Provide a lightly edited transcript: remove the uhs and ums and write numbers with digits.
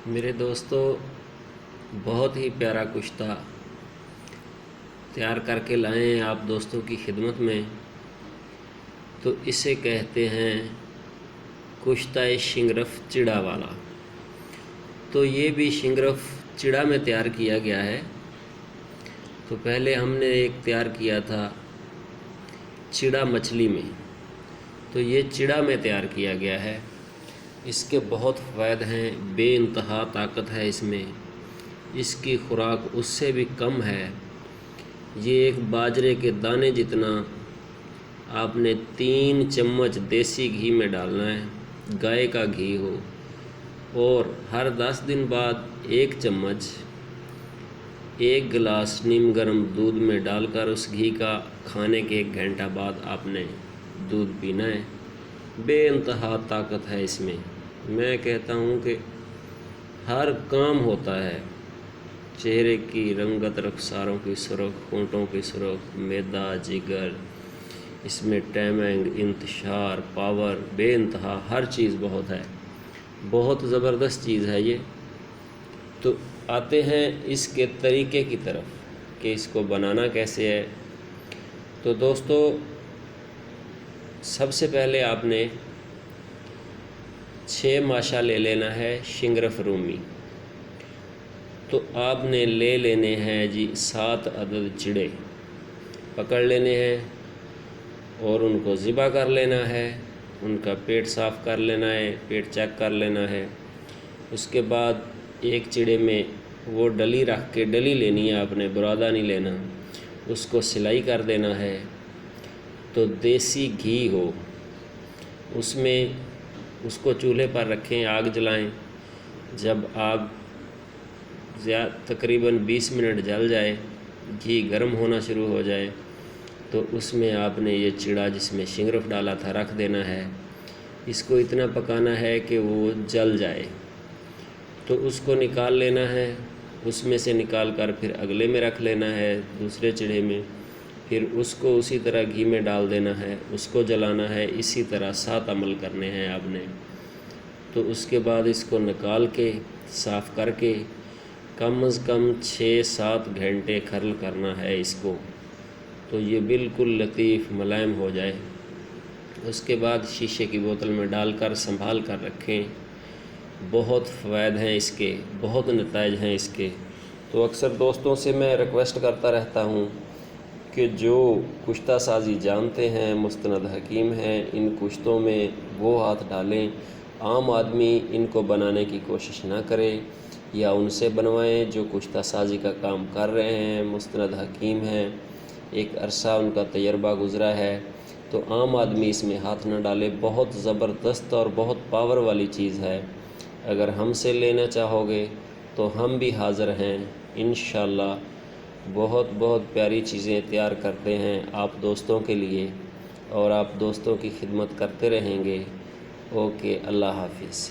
میرے دوستو، بہت ہی پیارا کشتہ تیار کر کے لائے ہیں آپ دوستوں کی خدمت میں۔ تو اسے کہتے ہیں کشتہ شنگرف چڑا والا۔ تو یہ بھی شنگرف چڑا میں تیار کیا گیا ہے۔ تو پہلے ہم نے ایک تیار کیا تھا چڑا مچھلی میں، تو یہ چڑا میں تیار کیا گیا ہے۔ اس کے بہت فوائد ہیں، بے انتہا طاقت ہے اس میں، اس کی خوراک اس سے بھی کم ہے۔ یہ ایک باجرے کے دانے جتنا آپ نے 3 چمچ دیسی گھی میں ڈالنا ہے، گائے کا گھی ہو، اور ہر 10 دن بعد 1 چمچ 1 گلاس نیم گرم دودھ میں ڈال کر اس گھی کا کھانے کے 1 گھنٹہ بعد آپ نے دودھ پینا ہے۔ بے انتہا طاقت ہے اس میں۔ میں کہتا ہوں کہ ہر کام ہوتا ہے، چہرے کی رنگت، رخساروں کی سرخ، ہونٹوں کی سرخ، معدہ، جگر، اس میں ٹائمنگ، انتشار، پاور، بے انتہا ہر چیز بہت ہے، بہت زبردست چیز ہے یہ۔ تو آتے ہیں اس کے طریقے کی طرف کہ اس کو بنانا کیسے ہے۔ تو دوستو، سب سے پہلے آپ نے 6 ماشا لے لینا ہے شنگرف رومی۔ تو آپ نے لے لینے ہیں جی 7 عدد چڑے پکڑ لینے ہیں، اور ان کو ذبح کر لینا ہے، ان کا پیٹ صاف کر لینا ہے، پیٹ چیک کر لینا ہے۔ اس کے بعد ایک چڑے میں وہ ڈلی رکھ کے، ڈلی لینی ہے آپ نے، برادہ نہیں لینا، اس کو سلائی کر دینا ہے۔ تو دیسی گھی ہو اس میں، اس کو چولہے پر رکھیں، آگ جلائیں۔ جب آگ تقریباً 20 منٹ جل جائے، گھی گرم ہونا شروع ہو جائے، تو اس میں آپ نے یہ چڑا جس میں شنگرف ڈالا تھا رکھ دینا ہے۔ اس کو اتنا پکانا ہے کہ وہ جل جائے۔ تو اس کو نکال لینا ہے، اس میں سے نکال کر پھر اگلے میں رکھ لینا ہے، دوسرے چڑھے میں، پھر اس کو اسی طرح گھی میں ڈال دینا ہے، اس کو جلانا ہے۔ اسی طرح 7 عمل کرنے ہیں آپ نے۔ تو اس کے بعد اس کو نکال کے صاف کر کے کم از کم 6-7 گھنٹے کھرل کرنا ہے اس کو، تو یہ بالکل لطیف ملائم ہو جائے۔ اس کے بعد شیشے کی بوتل میں ڈال کر سنبھال کر رکھیں۔ بہت فوائد ہیں اس کے، بہت نتائج ہیں اس کے۔ تو اکثر دوستوں سے میں ریکویسٹ کرتا رہتا ہوں کہ جو کشتہ سازی جانتے ہیں، مستند حکیم ہیں، ان کشتوں میں وہ ہاتھ ڈالیں۔ عام آدمی ان کو بنانے کی کوشش نہ کرے، یا ان سے بنوائیں جو کشتہ سازی کا کام کر رہے ہیں، مستند حکیم ہیں، ایک عرصہ ان کا تجربہ گزرا ہے۔ تو عام آدمی اس میں ہاتھ نہ ڈالے، بہت زبردست اور بہت پاور والی چیز ہے۔ اگر ہم سے لینا چاہو گے تو ہم بھی حاضر ہیں انشاءاللہ۔ بہت بہت پیاری چیزیں تیار کرتے ہیں آپ دوستوں کے لیے، اور آپ دوستوں کی خدمت کرتے رہیں گے۔ اوکے، اللہ حافظ۔